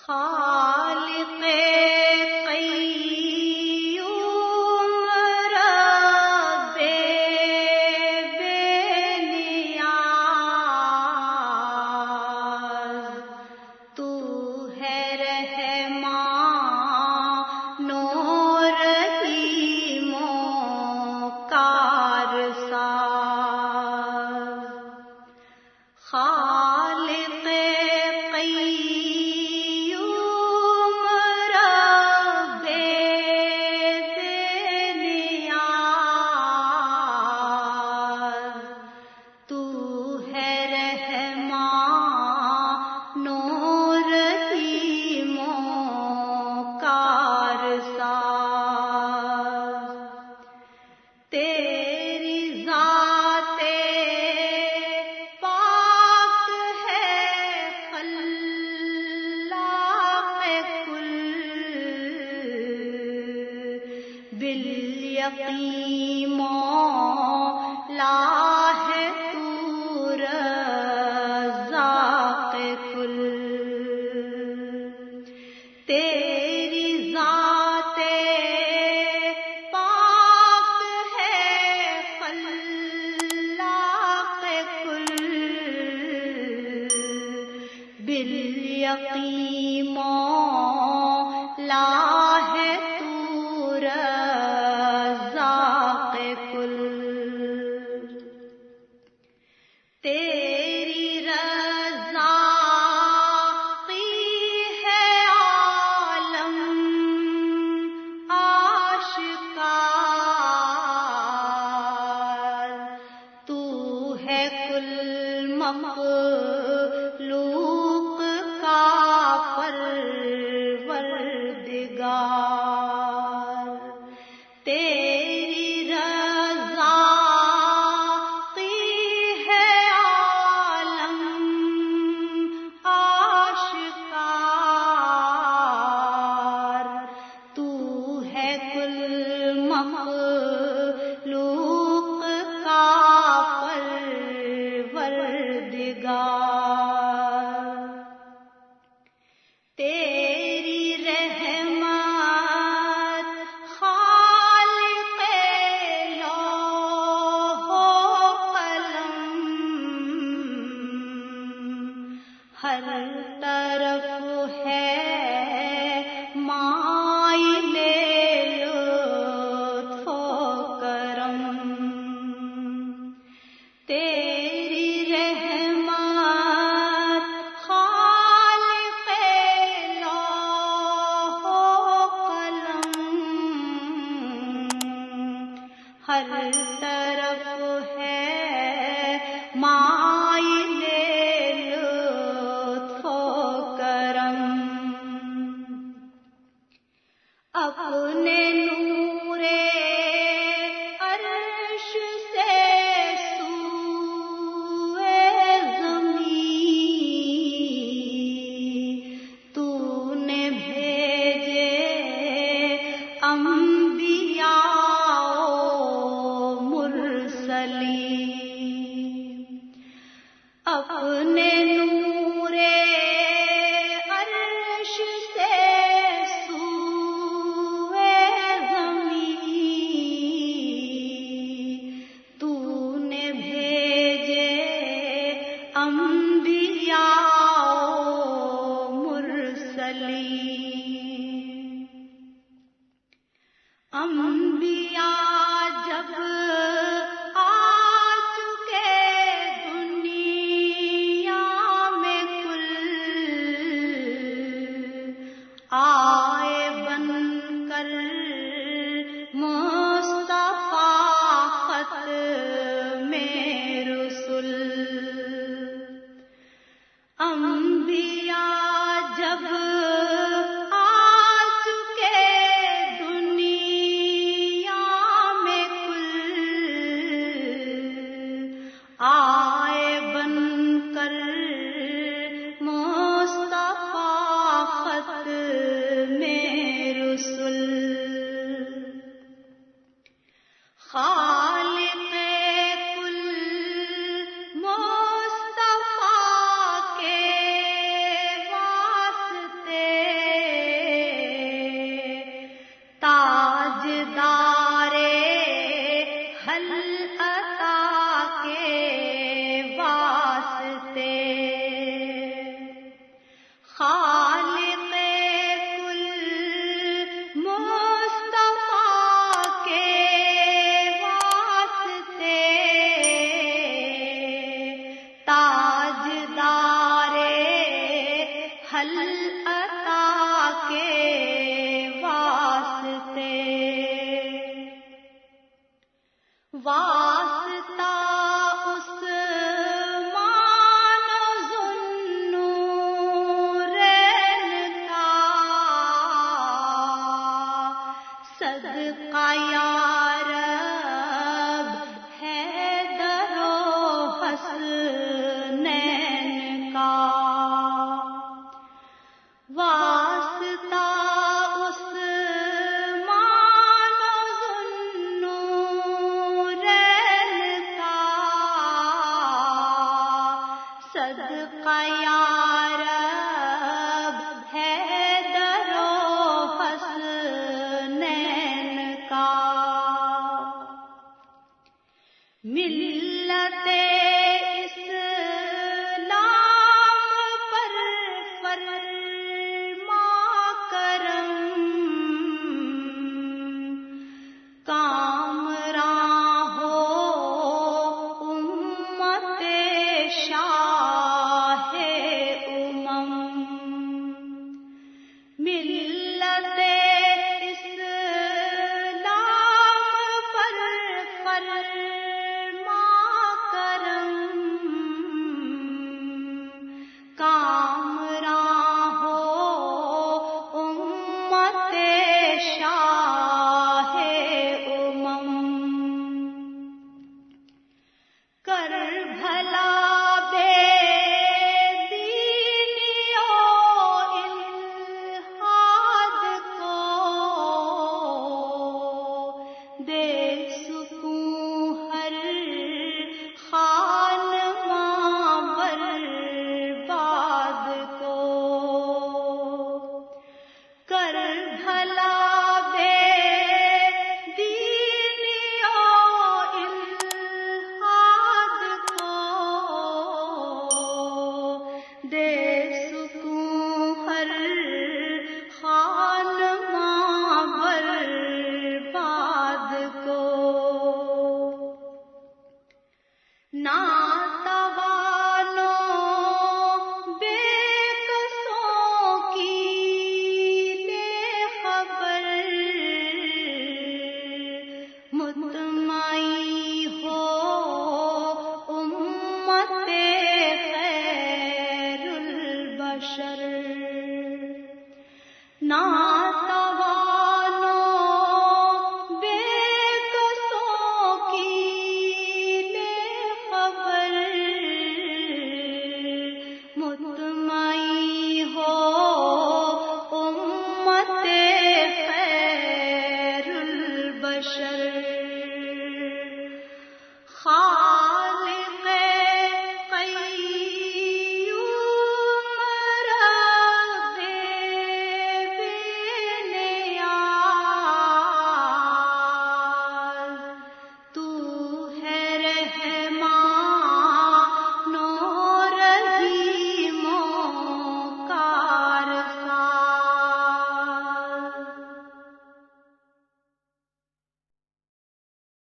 خالق قیوم رب بے نیاز، تو ہے رحمان و رحیم و کارساز۔ خالق قیوم رب بے نیاز، تو ہے رحمان و رحیم و کارساز۔ تیری ذات پاک ہے خلاق کل، بالیقین مولا ہے تو رزاق کل۔ تیری ذات پاک ہے خلاق کل، بالیقین مولا ہے تو رزاق کل۔ تیری رزاقی ہے عالم آشکار، تو ہے کل مخلوق کا پروردگار۔ تیری رزاقی ہے عالم آشکار، تو ہے کل مخلوق کا پروردگار۔ تیری رحمت خالق لوح و قلم، ہر طرف ہے مائل لطف و کرم۔ تیری رحمت خالق لوح و قلم، ہر طرف ہے مائل لطف و کرم۔ اپنے نور عرش سے سوئے زمین تو نے بھیجے انبیاء و مرسلین۔ اپنے نور عرش سے سوئے زمین تو نے بھیجے انبیاء و مرسلین۔ انبیاء جب آ چکے دنیا میں کل، آئے بن کر مصطفیٰ ختم رسل۔ انبیاء جب آ چکے دنیا میں کل، آئے بن کر مصطفیٰ ختم عطا کے واسطے، واسطہ عثمان و ذوالنورین کا، صدقہ یا رب حیدر و حسنین کا، واسطہ عثمان و ذوالنورین کا، صدقہ یا رب حیدر و حسنین کا، ملت اسلام پر فرما کرم، کامراں ہو امت شاہ امم، مل